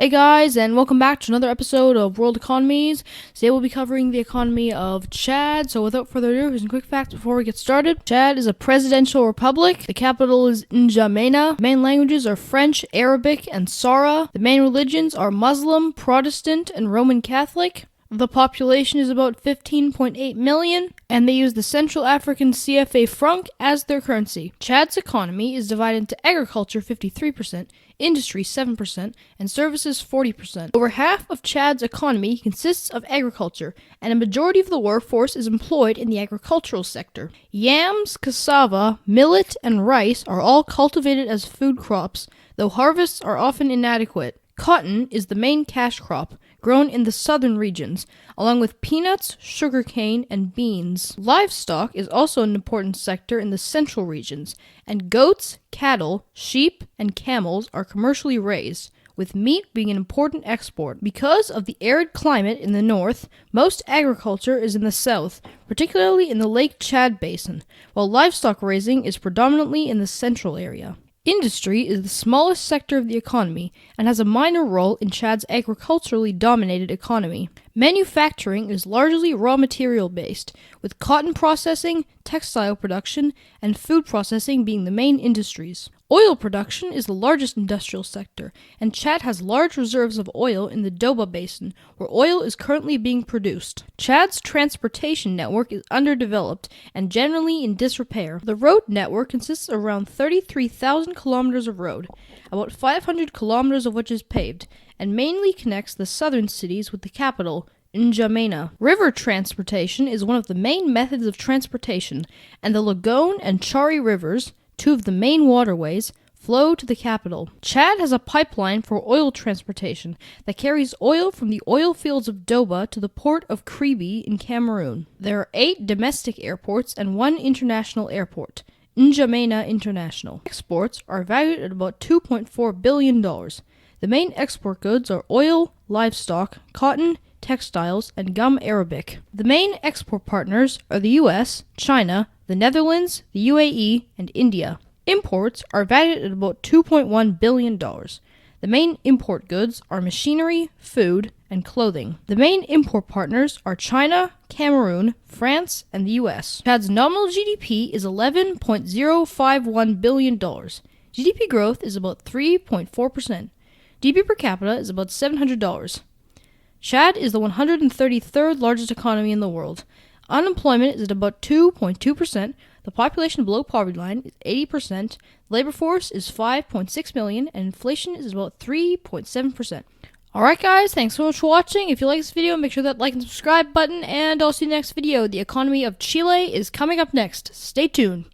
Hey guys, and welcome back to another episode of World Economies. Today we'll be covering the economy of Chad. So without further ado, here's some quick facts before we get started. Chad is a presidential republic. The capital is N'Djamena. The main languages are French, Arabic, and Sara. The main religions are Muslim, Protestant, and Roman Catholic. The population is about 15.8 million, and they use the Central African CFA franc as their currency. Chad's economy is divided into agriculture 53%, industry 7%, and services 40%. Over half of Chad's economy consists of agriculture, and a majority of the workforce is employed in the agricultural sector. Yams, cassava, millet, and rice are all cultivated as food crops, though harvests are often inadequate. Cotton is the main cash crop, grown in the southern regions, along with peanuts, sugarcane, and beans. Livestock is also an important sector in the central regions, and goats, cattle, sheep, and camels are commercially raised, with meat being an important export. Because of the arid climate in the north, most agriculture is in the south, particularly in the Lake Chad basin, while livestock raising is predominantly in the central area. Industry is the smallest sector of the economy and has a minor role in Chad's agriculturally dominated economy. Manufacturing is largely raw material based, with cotton processing, textile production, and food processing being the main industries. Oil production is the largest industrial sector, and Chad has large reserves of oil in the Doba Basin, where oil is currently being produced. Chad's transportation network is underdeveloped and generally in disrepair. The road network consists of around 33,000 kilometers of road, about 500 kilometers of which is paved, and mainly connects the southern cities with the capital, N'Djamena. River transportation is one of the main methods of transportation, and the Lagone and Chari rivers, two of the main waterways, flow to the capital. Chad has a pipeline for oil transportation that carries oil from the oil fields of Doba to the port of Kribi in Cameroon. There are 8 domestic airports and 1 international airport, N'Djamena International. Exports are valued at about $2.4 billion. The main export goods are oil, livestock, cotton, textiles, and gum arabic. The main export partners are the US, China, the Netherlands, the UAE, and India. Imports are valued at about $2.1 billion. The main import goods are machinery, food, and clothing. The main import partners are China, Cameroon, France, and the US. Chad's nominal GDP is $11.051 billion. GDP growth is about 3.4%. GDP per capita is about $700. Chad is the 133rd largest economy in the world. Unemployment is at about 2.2%. The population below poverty line is 80%. The labor force is 5.6 million, and inflation is about 3.7%. Alright guys, thanks so much for watching. If you like this video, make sure that like and subscribe button, and I'll see you in the next video. The economy of Chile is coming up next. Stay tuned.